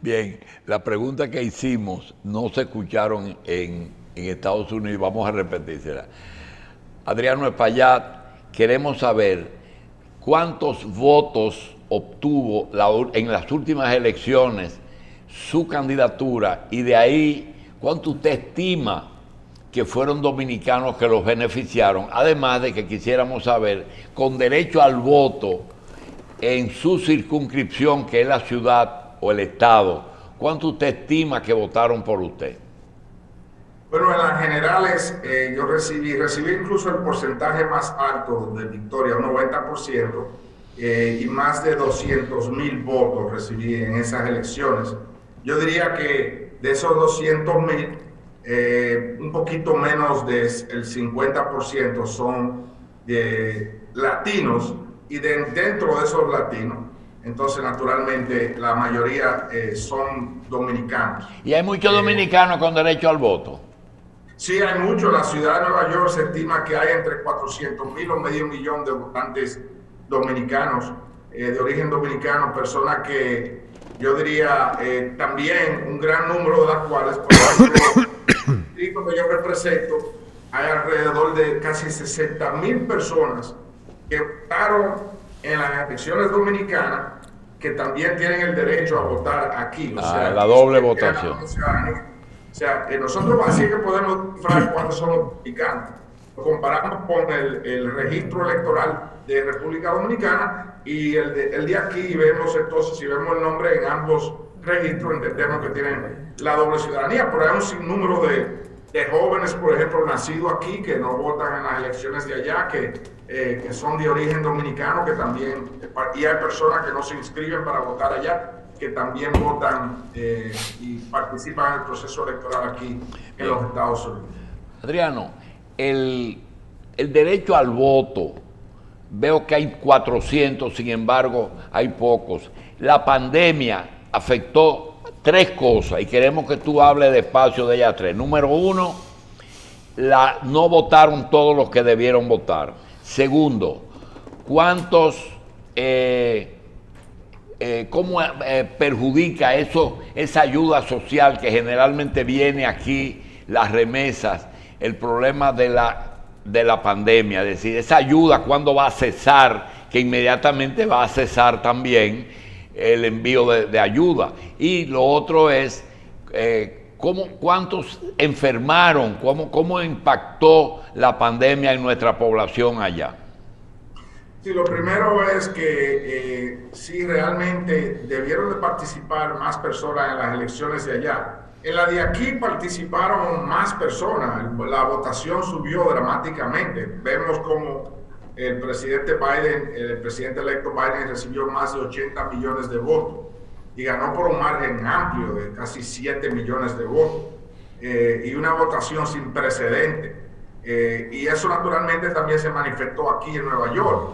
Bien, la pregunta que hicimos no se escucharon en Estados Unidos, vamos a repetírsela. Adriano Espaillat, queremos saber cuántos votos obtuvo en las últimas elecciones su candidatura y de ahí cuánto usted estima que fueron dominicanos que los beneficiaron, además de que quisiéramos saber, con derecho al voto en su circunscripción, que es la ciudad o el estado, ¿cuánto usted estima que votaron por usted? Bueno, en las generales yo recibí incluso el porcentaje más alto de victoria, un 90%, y más de 200,000 votos recibí en esas elecciones. Yo diría que de esos 200,000, un poquito menos del 50% son latinos, y dentro de esos latinos, entonces naturalmente la mayoría son dominicanos. ¿Y hay muchos dominicanos con derecho al voto? Sí, hay mucho. La ciudad de Nueva York se estima que hay entre 400,000 o medio millón de votantes dominicanos, de origen dominicano, personas que yo diría también un gran número de las cuales, por ejemplo, el distrito que yo represento, hay alrededor de casi 60,000 personas que votaron en las elecciones dominicanas, que también tienen el derecho a votar aquí. O sea, la doble votación. O sea, nosotros así que podemos cifrar cuántos son los dominicanos. Lo comparamos con el registro electoral de República Dominicana y el de aquí, y vemos entonces, si vemos el nombre en ambos registros, entendemos que tienen la doble ciudadanía, pero hay un sinnúmero de jóvenes, por ejemplo, nacidos aquí, que no votan en las elecciones de allá, que son de origen dominicano, que también, y hay personas que no se inscriben para votar allá, que también votan y participan en el proceso electoral aquí en los Estados Unidos. Adriano, el derecho al voto, veo que hay 400, sin embargo, hay pocos. La pandemia afectó 3 cosas y queremos que tú hables despacio de ellas 3. Número 1, no votaron todos los que debieron votar. Segundo, ¿cuántos... cómo perjudica esa ayuda social que generalmente viene aquí, las remesas, el problema de la pandemia? Es decir, esa ayuda, ¿cuándo va a cesar? Que inmediatamente va a cesar también el envío de ayuda. Y lo otro es, ¿cuántos enfermaron? ¿Cómo impactó la pandemia en nuestra población allá? Sí, lo primero es que sí, realmente debieron de participar más personas en las elecciones de allá. En la de aquí participaron más personas, la votación subió dramáticamente. Vemos como el presidente electo Biden recibió más de 80 millones de votos y ganó por un margen amplio de casi 7 millones de votos y una votación sin precedente. Y eso naturalmente también se manifestó aquí en Nueva York.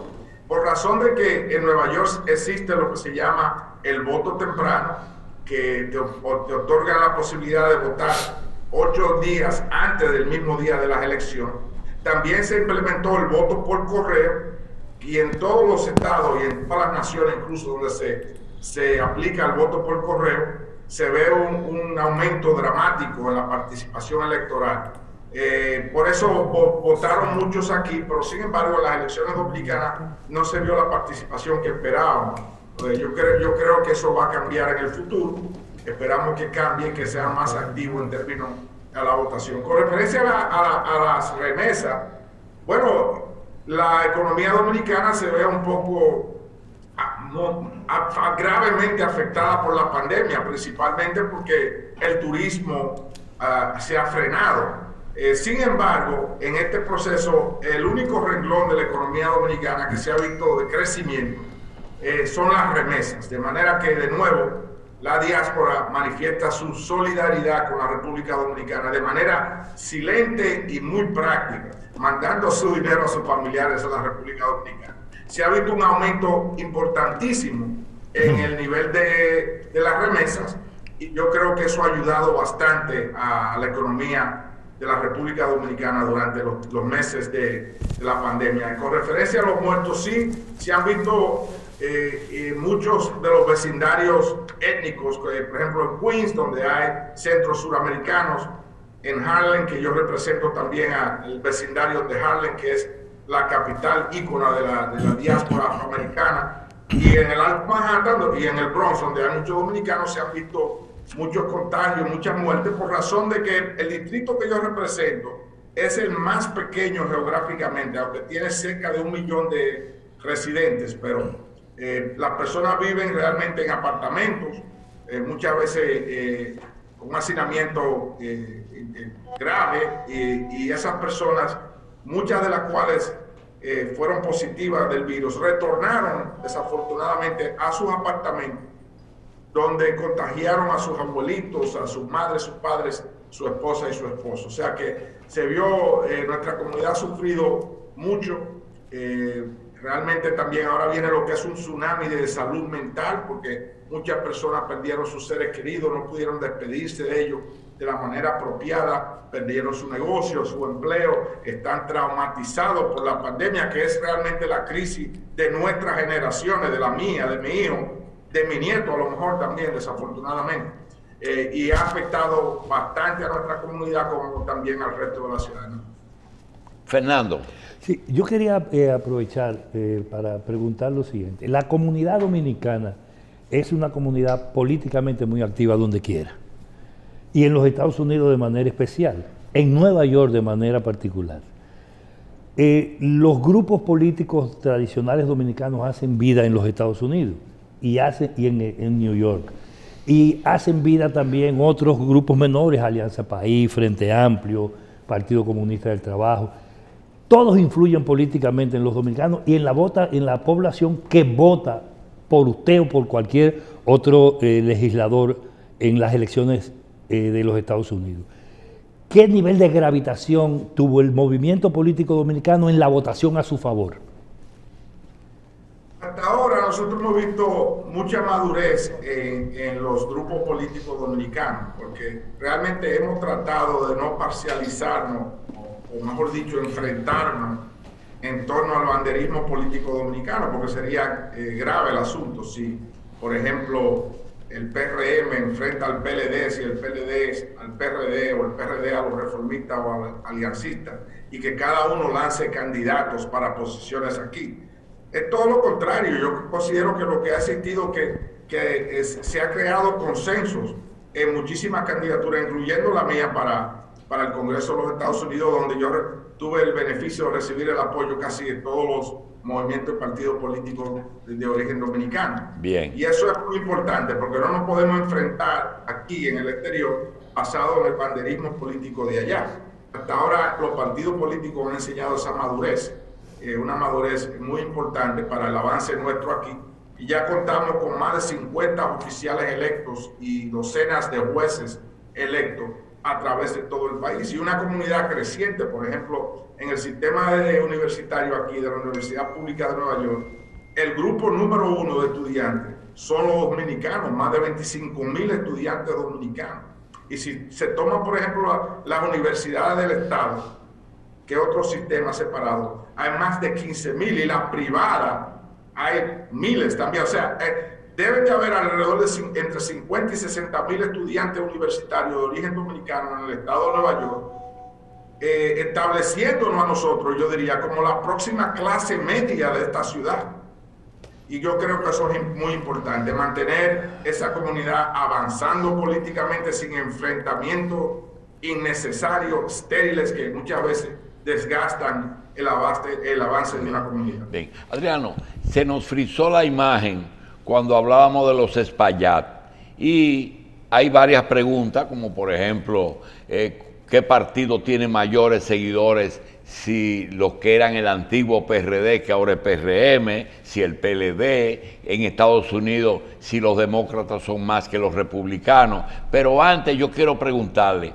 Por razón de que en Nueva York existe lo que se llama el voto temprano, que te otorga la posibilidad de votar 8 días antes del mismo día de las elecciones. También se implementó el voto por correo y en todos los estados y en todas las naciones, incluso donde se aplica el voto por correo, se ve un aumento dramático en la participación electoral. Por eso votaron muchos aquí, pero sin embargo en las elecciones dominicanas no se vio la participación que esperábamos. Yo creo que eso va a cambiar en el futuro. Esperamos que cambie, que sea más activo en términos de la votación. Con referencia a las remesas, bueno, la economía dominicana se ve un poco gravemente afectada por la pandemia, principalmente porque el turismo se ha frenado. Sin embargo, en este proceso, el único renglón de la economía dominicana que se ha visto de crecimiento son las remesas, de manera que de nuevo la diáspora manifiesta su solidaridad con la República Dominicana de manera silente y muy práctica, mandando su dinero a sus familiares a la República Dominicana. Se ha visto un aumento importantísimo en el nivel de las remesas y yo creo que eso ha ayudado bastante a la economía de la República Dominicana durante los meses de la pandemia. Con referencia a los muertos, sí, se han visto muchos de los vecindarios étnicos, por ejemplo en Queens, donde hay centros suramericanos, en Harlem, que yo represento también al vecindario de Harlem, que es la capital ícona de la diáspora afroamericana, y en el Alto Manhattan y en el Bronx, donde hay muchos dominicanos, se han visto muchos contagios, muchas muertes, por razón de que el distrito que yo represento es el más pequeño geográficamente, aunque tiene cerca de 1 millón de residentes, pero las personas viven realmente en apartamentos, muchas veces con un hacinamiento grave, y esas personas, muchas de las cuales fueron positivas del virus, retornaron desafortunadamente a sus apartamentos, donde contagiaron a sus abuelitos, a sus madres, sus padres, su esposa y su esposo. O sea que se vio, nuestra comunidad ha sufrido mucho. Realmente también ahora viene lo que es un tsunami de salud mental, porque muchas personas perdieron sus seres queridos, no pudieron despedirse de ellos de la manera apropiada, perdieron su negocio, su empleo, están traumatizados por la pandemia, que es realmente la crisis de nuestras generaciones, de la mía, de mi hijo, de mi nieto a lo mejor también, desafortunadamente. Y ha afectado bastante a nuestra comunidad como también al resto de la ciudadanía. Fernando. Sí, yo quería aprovechar para preguntar lo siguiente. La comunidad dominicana es una comunidad políticamente muy activa donde quiera, y en los Estados Unidos de manera especial, en Nueva York de manera particular. Los grupos políticos tradicionales dominicanos hacen vida en los Estados Unidos y en New York, y hacen vida también otros grupos menores, Alianza País, Frente Amplio, Partido Comunista del Trabajo. Todos influyen políticamente en los dominicanos y en la población que vota por usted o por cualquier otro legislador en las elecciones de los Estados Unidos. ¿Qué nivel de gravitación tuvo el movimiento político dominicano en la votación a su favor? Hasta ahora nosotros hemos visto mucha madurez en los grupos políticos dominicanos, porque realmente hemos tratado de no parcializarnos, o mejor dicho, enfrentarnos en torno al banderismo político dominicano, porque sería grave el asunto si, por ejemplo, el PRM enfrenta al PLD, si el PLD al PRD o el PRD a los reformistas o a los aliancistas, y que cada uno lance candidatos para posiciones aquí. Es todo lo contrario. Yo considero que lo que ha existido se ha creado consensos en muchísimas candidaturas, incluyendo la mía para el Congreso de los Estados Unidos, donde yo tuve el beneficio de recibir el apoyo casi de todos los movimientos y partidos políticos de origen dominicano. Bien. Y eso es muy importante, porque no nos podemos enfrentar aquí en el exterior basado en el banderismo político de allá. Hasta ahora los partidos políticos han enseñado esa madurez, una madurez muy importante para el avance nuestro aquí, y ya contamos con más de 50 oficiales electos y docenas de jueces electos a través de todo el país, y una comunidad creciente. Por ejemplo, en el sistema universitario aquí de la Universidad Pública de Nueva York, el grupo número 1 de estudiantes son los dominicanos, más de 25,000 estudiantes dominicanos. Y si se toman, por ejemplo, las universidades del Estado, que otro sistema separado, hay más de 15,000, y las privadas hay miles también. O sea, deben de haber alrededor de entre 50 y 60,000 estudiantes universitarios de origen dominicano en el estado de Nueva York, estableciéndonos a nosotros, yo diría, como la próxima clase media de esta ciudad. Y yo creo que eso es muy importante, mantener esa comunidad avanzando políticamente sin enfrentamientos innecesarios, estériles, que muchas veces desgastan el avance de una comunidad. Bien. Adriano, se nos frizó la imagen cuando hablábamos de los Espaillat, y hay varias preguntas, como por ejemplo, ¿qué partido tiene mayores seguidores? Si los que eran el antiguo PRD, que ahora es PRM, si el PLD, en Estados Unidos, si los demócratas son más que los republicanos. Pero antes yo quiero preguntarle,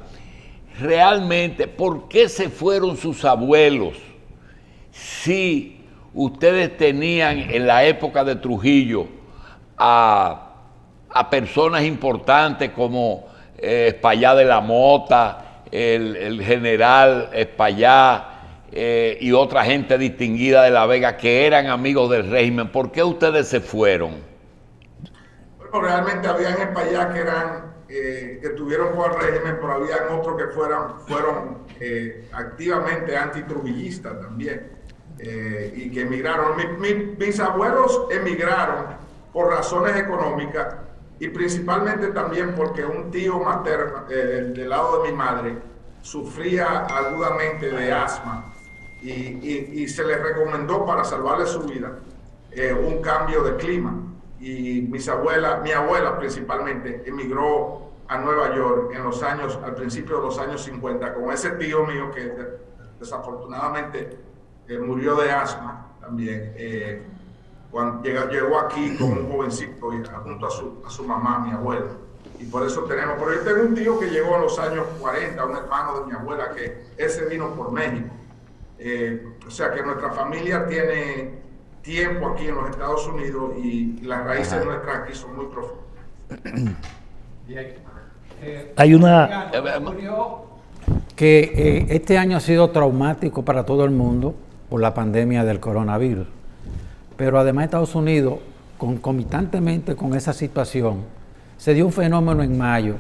realmente, ¿por qué se fueron sus abuelos? Si ustedes tenían en la época de Trujillo a personas importantes como Espaillat de la Mota, el general Espaillat, y otra gente distinguida de La Vega que eran amigos del régimen. ¿Por qué ustedes se fueron? Bueno, realmente habían en Payá que eran que estuvieron con el régimen, pero habían otros que fueron activamente antitrujillistas también, y que emigraron. Mis abuelos emigraron por razones económicas y principalmente también porque un tío materno del lado de mi madre sufría agudamente de asma y se le recomendó para salvarle su vida un cambio de clima. Y mi abuela principalmente, emigró a Nueva York al principio de los años 50, con ese tío mío que desafortunadamente murió de asma también, cuando llegó aquí como un jovencito junto a su mamá, mi abuela. Y por eso pero yo tengo un tío que llegó en los años 40, un hermano de mi abuela, que ese vino por México. O sea que nuestra familia tiene tiempo aquí en los Estados Unidos y las raíces nuestras aquí son muy profundas. Hay una... que este año ha sido traumático para todo el mundo por la pandemia del coronavirus, pero además Estados Unidos, concomitantemente con esa situación, se dio un fenómeno en mayo,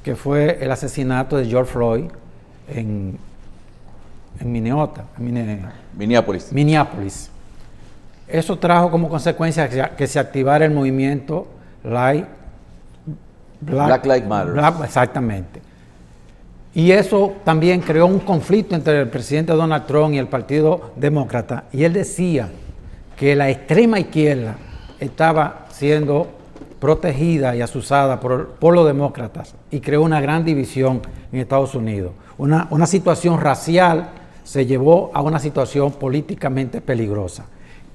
que fue el asesinato de George Floyd en Minneapolis. Eso trajo como consecuencia que se activara el movimiento Black Lives Matter. Exactamente. Y eso también creó un conflicto entre el presidente Donald Trump y el Partido Demócrata. Y él decía que la extrema izquierda estaba siendo protegida y asusada por los demócratas, y creó una gran división en Estados Unidos. Una situación racial se llevó a una situación políticamente peligrosa.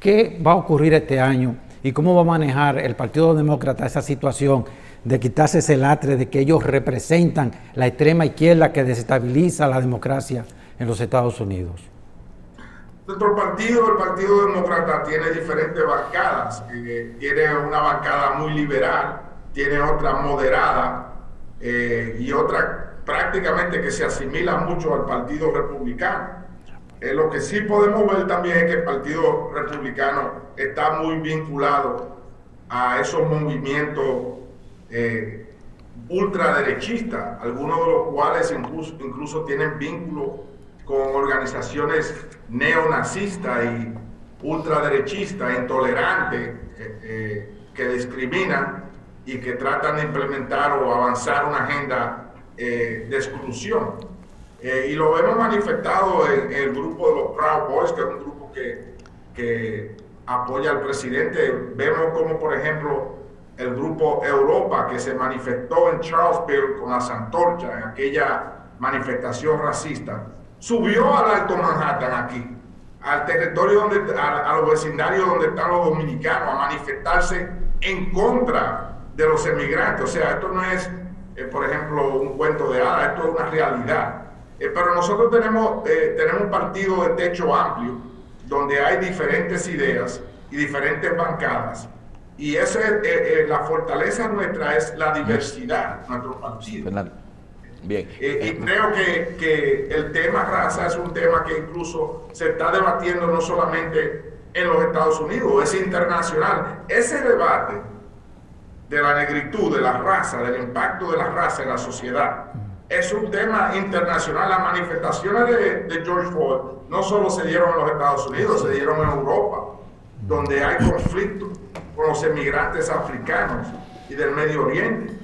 ¿Qué va a ocurrir este año y cómo va a manejar el Partido Demócrata esa situación de quitarse ese latre de que ellos representan la extrema izquierda que desestabiliza la democracia en los Estados Unidos? Nuestro partido, el Partido Demócrata, tiene diferentes bancadas. Tiene una bancada muy liberal, tiene otra moderada y otra prácticamente que se asimila mucho al Partido Republicano. Lo que sí podemos ver también es que el Partido Republicano está muy vinculado a esos movimientos ultraderechistas, algunos de los cuales incluso tienen vínculo con organizaciones neonazistas y ultraderechistas, intolerantes, que discriminan y que tratan de implementar o avanzar una agenda de exclusión. Y lo vemos manifestado en el grupo de los Proud Boys, que es un grupo que apoya al presidente. Vemos como, por ejemplo, el grupo Europa, que se manifestó en Charlottesville con las antorchas, en aquella manifestación racista, subió al Alto Manhattan aquí, al territorio, a los vecindarios donde están los dominicanos, a manifestarse en contra de los emigrantes. O sea, esto no es, por ejemplo, un cuento de hadas, esto es una realidad. Pero nosotros tenemos un partido de techo amplio, donde hay diferentes ideas y diferentes bancadas. Y la fortaleza nuestra es la diversidad, nuestro partido. Bien. Y creo que el tema raza es un tema que incluso se está debatiendo no solamente en los Estados Unidos, es internacional. Ese debate de la negritud, de la raza, del impacto de la raza en la sociedad, es un tema internacional. Las manifestaciones de George Floyd no solo se dieron en los Estados Unidos, se dieron en Europa, donde hay conflictos con los emigrantes africanos y del Medio Oriente.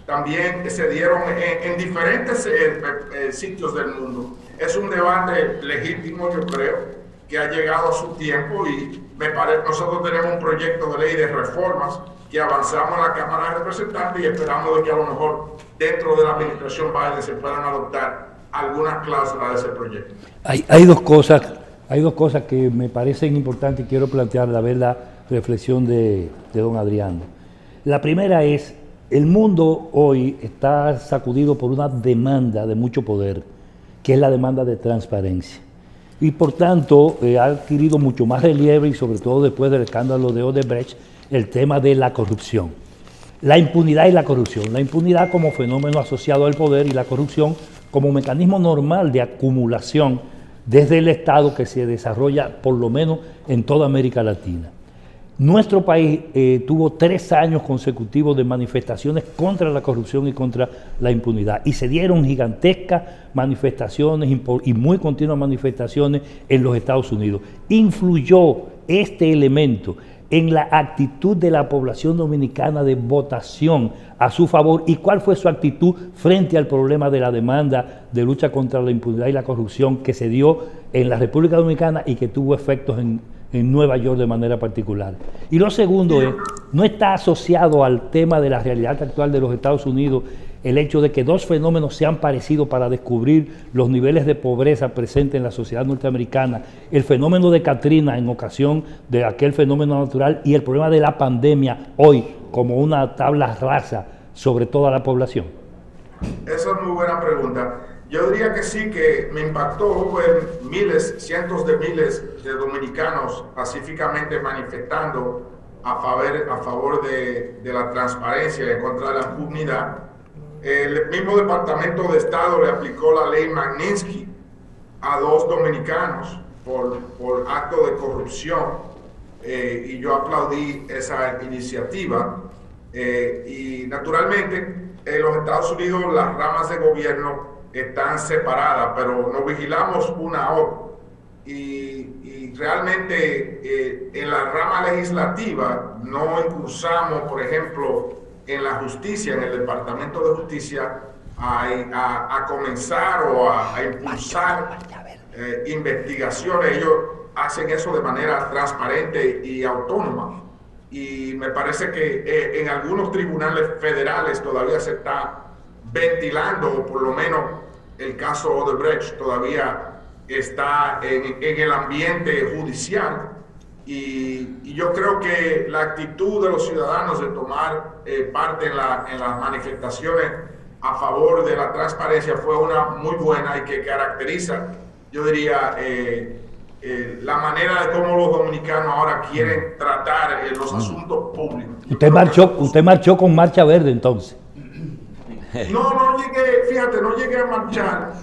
También se dieron en diferentes sitios del mundo. Es un debate legítimo, yo creo, que ha llegado a su tiempo, y nosotros tenemos un proyecto de ley de reformas que avanzamos en la Cámara de Representantes y esperamos de que a lo mejor dentro de la administración Biden se puedan adoptar algunas cláusulas de ese proyecto. Hay dos cosas que me parecen importantes y quiero plantear a ver la reflexión de don Adriano. La primera es, el mundo hoy está sacudido por una demanda de mucho poder, que es la demanda de transparencia. Y por tanto ha adquirido mucho más relieve, y sobre todo después del escándalo de Odebrecht, el tema de la corrupción. La impunidad y la corrupción. La impunidad como fenómeno asociado al poder y la corrupción como mecanismo normal de acumulación desde el Estado que se desarrolla por lo menos en toda América Latina. Nuestro país tuvo 3 años consecutivos de manifestaciones contra la corrupción y contra la impunidad, y se dieron gigantescas manifestaciones y muy continuas manifestaciones en los Estados Unidos. Influyó este elemento en la actitud de la población dominicana de votación a su favor, y cuál fue su actitud frente al problema de la demanda de lucha contra la impunidad y la corrupción que se dio en la República Dominicana y que tuvo efectos en Nueva York de manera particular. Y lo segundo es, no está asociado al tema de la realidad actual de los Estados Unidos el hecho de que 2 fenómenos se han parecido para descubrir los niveles de pobreza presentes en la sociedad norteamericana: el fenómeno de Katrina en ocasión de aquel fenómeno natural, y el problema de la pandemia hoy como una tabla rasa sobre toda la población. Esa es muy buena pregunta. Yo diría que sí, que me impactó ver cientos de miles de dominicanos pacíficamente manifestando a favor de la transparencia y en contra de la impunidad. El mismo Departamento de Estado le aplicó la ley Magnitsky a 2 dominicanos por acto de corrupción, y yo aplaudí esa iniciativa. Y naturalmente en los Estados Unidos las ramas de gobierno están separadas, pero nos vigilamos una a otra. Y realmente en la rama legislativa no incursamos, por ejemplo, en la justicia, en el Departamento de Justicia, a comenzar o a impulsar investigaciones. Ellos hacen eso de manera transparente y autónoma. Y me parece que en algunos tribunales federales todavía se está ventilando, o por lo menos el caso Odebrecht todavía está en el ambiente judicial. Y yo creo que la actitud de los ciudadanos de tomar parte en las manifestaciones a favor de la transparencia fue una muy buena, y que caracteriza, yo diría, la manera de cómo los dominicanos ahora quieren tratar los asuntos públicos. Usted marchó con Marcha Verde entonces. No llegué a marchar,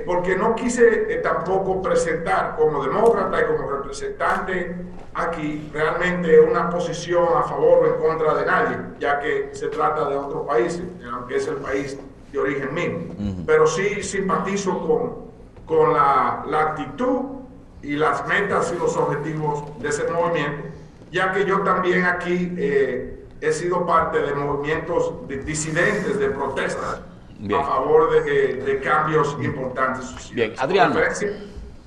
porque no quise tampoco presentar como demócrata y como representante aquí realmente una posición a favor o en contra de nadie, ya que se trata de otro país, aunque es el país de origen mío. Pero sí simpatizo con la actitud y las metas y los objetivos de ese movimiento, ya que yo también aquí he sido parte de movimientos disidentes, de protestas a favor de cambios importantes sociales. Bien, Adriano.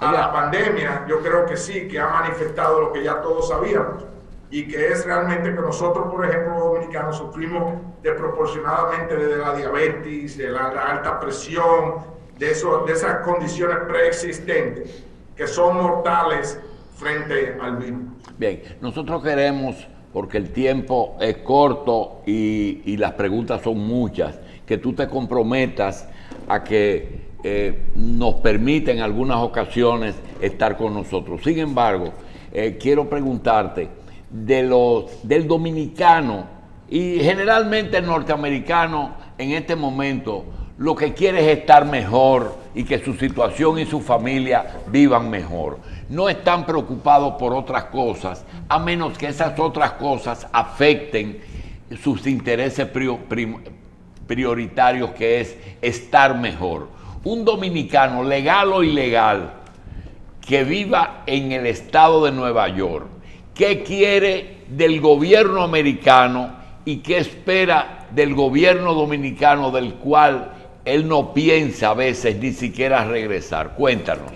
A la pandemia, yo creo que sí, que ha manifestado lo que ya todos sabíamos, y que es realmente que nosotros, por ejemplo, los dominicanos, sufrimos desproporcionadamente de la diabetes, de la alta presión, de esas condiciones preexistentes que son mortales frente al virus. Bien, nosotros queremos, porque el tiempo es corto y las preguntas son muchas, que tú te comprometas a que nos permite en algunas ocasiones estar con nosotros. Sin embargo, quiero preguntarte del dominicano y generalmente el norteamericano en este momento, lo que quiere es estar mejor y que su situación y su familia vivan mejor. No están preocupados por otras cosas, a menos que esas otras cosas afecten sus intereses prioritarios, que es estar mejor. Un dominicano, legal o ilegal, que viva en el estado de Nueva York, ¿qué quiere del gobierno americano y qué espera del gobierno dominicano, del cual él no piensa a veces ni siquiera regresar? Cuéntanos.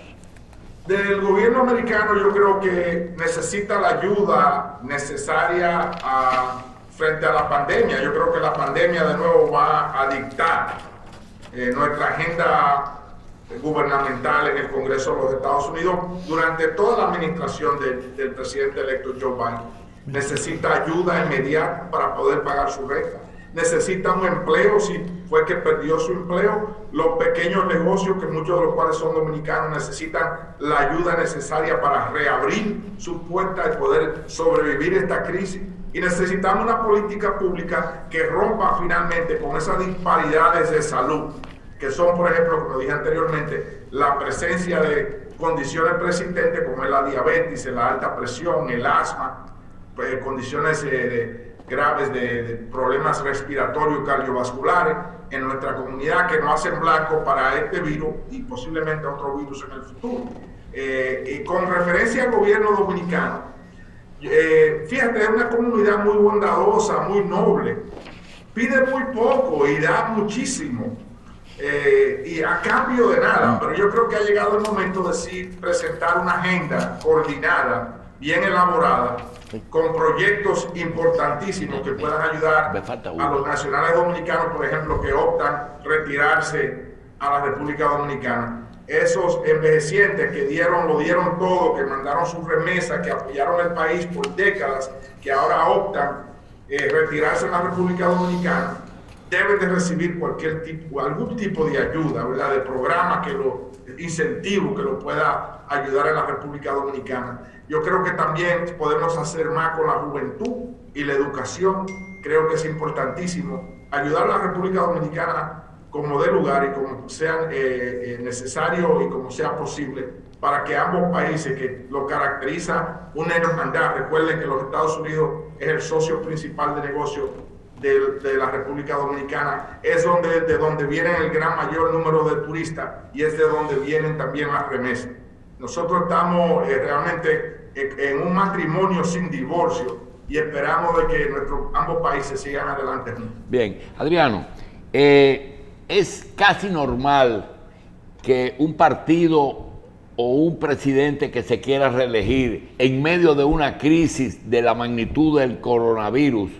Del gobierno americano yo creo que necesita la ayuda necesaria frente a la pandemia. Yo creo que la pandemia de nuevo va a dictar nuestra agenda gubernamental en el Congreso de los Estados Unidos durante toda la administración del presidente electo Joe Biden. Necesita ayuda inmediata para poder pagar su renta. Necesita un empleo si fue que perdió su empleo. Los pequeños negocios, que muchos de los cuales son dominicanos, necesitan la ayuda necesaria para reabrir sus puertas y poder sobrevivir esta crisis. Y necesitamos una política pública que rompa finalmente con esas disparidades de salud, que son, por ejemplo, como dije anteriormente, la presencia de condiciones persistentes como es la diabetes, la alta presión, el asma, condiciones graves de problemas respiratorios cardiovasculares en nuestra comunidad que nos hacen blanco para este virus y posiblemente otro virus en el futuro. Y con referencia al gobierno dominicano, fíjate, es una comunidad muy bondadosa, muy noble, pide muy poco y da muchísimo. Y a cambio de nada, pero yo creo que ha llegado el momento de sí presentar una agenda coordinada, bien elaborada, con proyectos importantísimos que puedan ayudar a los nacionales dominicanos, por ejemplo, que optan retirarse a la República Dominicana. Esos envejecientes que lo dieron todo, que mandaron sus remesas, que apoyaron el país por décadas, que ahora optan retirarse en la República Dominicana, deben de recibir algún tipo de ayuda, ¿verdad? De programa incentivo que lo pueda ayudar en la República Dominicana. Yo creo que también podemos hacer más con la juventud y la educación. Creo que es importantísimo ayudar a la República Dominicana como dé lugar y como sea necesario y como sea posible para que ambos países, que lo caracteriza una hermandad, recuerden que los Estados Unidos es el socio principal de negocio de la República Dominicana, es de donde viene el gran mayor número de turistas y es de donde vienen también las remesas. Nosotros estamos realmente en un matrimonio sin divorcio y esperamos de que ambos países sigan adelante. Bien, Adriano, es casi normal que un partido o un presidente que se quiera reelegir en medio de una crisis de la magnitud del coronavirus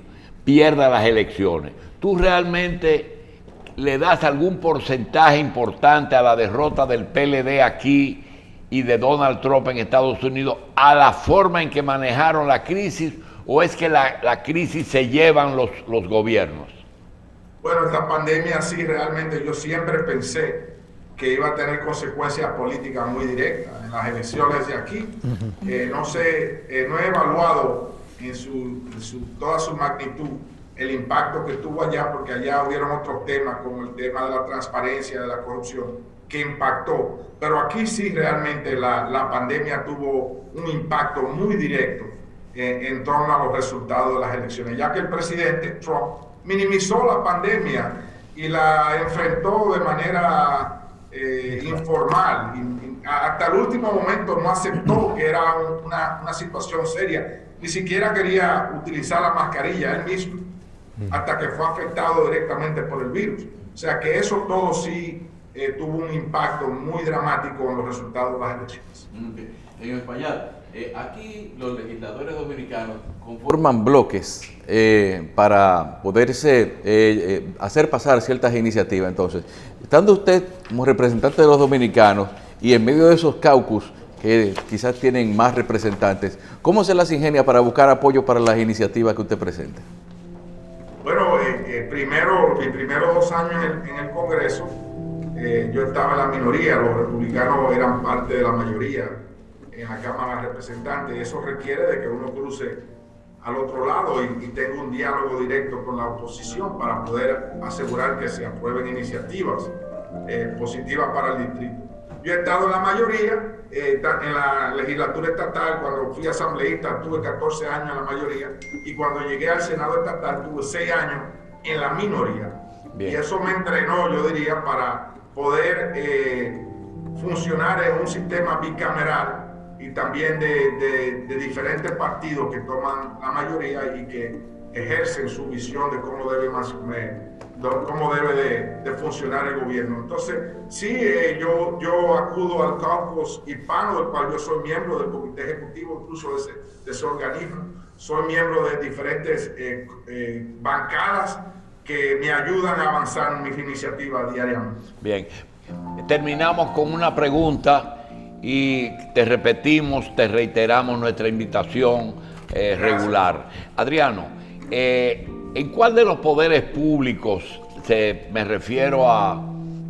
pierda las elecciones. ¿Tú realmente le das algún porcentaje importante a la derrota del PLD aquí y de Donald Trump en Estados Unidos a la forma en que manejaron la crisis, o es que la crisis se llevan los gobiernos? Bueno, esta pandemia sí, realmente yo siempre pensé que iba a tener consecuencias políticas muy directas en las elecciones de aquí. No he evaluado en toda su magnitud el impacto que tuvo allá, porque allá hubieron otros temas como el tema de la transparencia, de la corrupción, que impactó. Pero aquí sí realmente la pandemia tuvo un impacto muy directo en torno a los resultados de las elecciones, ya que el presidente Trump minimizó la pandemia y la enfrentó de manera informal. Hasta el último momento no aceptó que era una situación seria. Ni siquiera quería utilizar la mascarilla él mismo, hasta que fue afectado directamente por el virus. O sea que eso todo sí tuvo un impacto muy dramático en los resultados de las elecciones. Señor Espaillat, aquí los legisladores dominicanos conforman bloques para poderse hacer pasar ciertas iniciativas. Entonces, estando usted como representante de los dominicanos y en medio de esos caucus que quizás tienen más representantes, ¿cómo se las ingenia para buscar apoyo para las iniciativas que usted presente? Bueno, mis primeros 2 años en el Congreso, yo estaba en la minoría, los republicanos eran parte de la mayoría en la Cámara de Representantes. Eso requiere de que uno cruce al otro lado y tenga un diálogo directo con la oposición para poder asegurar que se aprueben iniciativas positivas para el distrito. Yo he estado en la mayoría, en la legislatura estatal. Cuando fui asambleísta tuve 14 años en la mayoría, y cuando llegué al Senado estatal tuve 6 años en la minoría. Bien. Y eso me entrenó, yo diría, para poder funcionar en un sistema bicameral y también de diferentes partidos que toman la mayoría y que ejercen su visión de cómo debe de funcionar el gobierno. Entonces, sí, yo acudo al caucus hispano, del cual yo soy miembro del comité ejecutivo, incluso de ese organismo. Soy miembro de diferentes bancadas que me ayudan a avanzar en mis iniciativas diariamente. Bien, terminamos con una pregunta y te reiteramos nuestra invitación regular. Adriano, ¿en cuál de los poderes públicos, me refiero a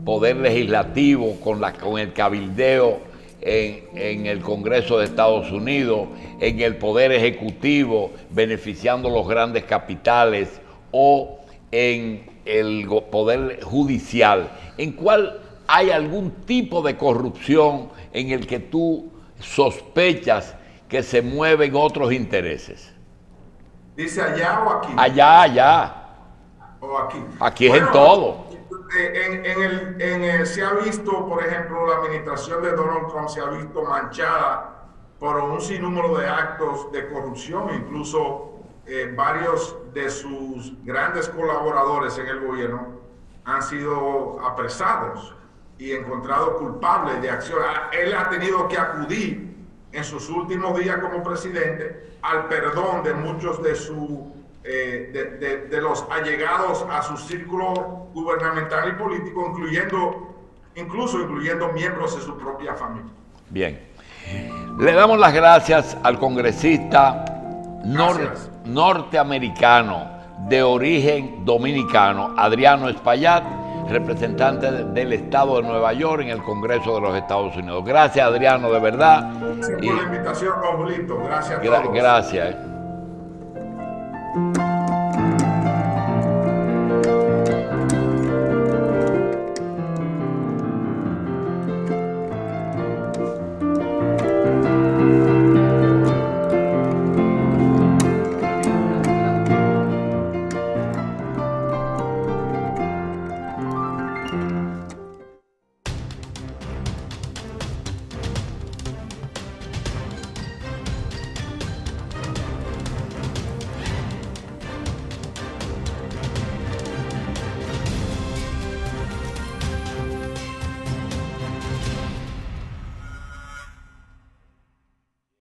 poder legislativo con el cabildeo en el Congreso de Estados Unidos, en el poder ejecutivo beneficiando los grandes capitales o en el poder judicial, en cuál ¿hay algún tipo de corrupción en el que tú sospechas que se mueven otros intereses? ¿Dice allá o aquí? Allá. ¿O aquí? Aquí es en todo. Se ha visto, por ejemplo, la administración de Donald Trump se ha visto manchada por un sinnúmero de actos de corrupción, incluso varios de sus grandes colaboradores en el gobierno han sido apresados y encontrados culpables de acción. Él ha tenido que acudir en sus últimos días como presidente al perdón de muchos de de los allegados a su círculo gubernamental y político, incluso incluyendo miembros de su propia familia. Bien. Le damos las gracias al congresista norteamericano de origen dominicano, Adriano Espaillat, representante del estado de Nueva York en el Congreso de los Estados Unidos. Gracias, Adriano, de verdad. Gracias por la invitación, Raulito. Gracias a todos. Gracias.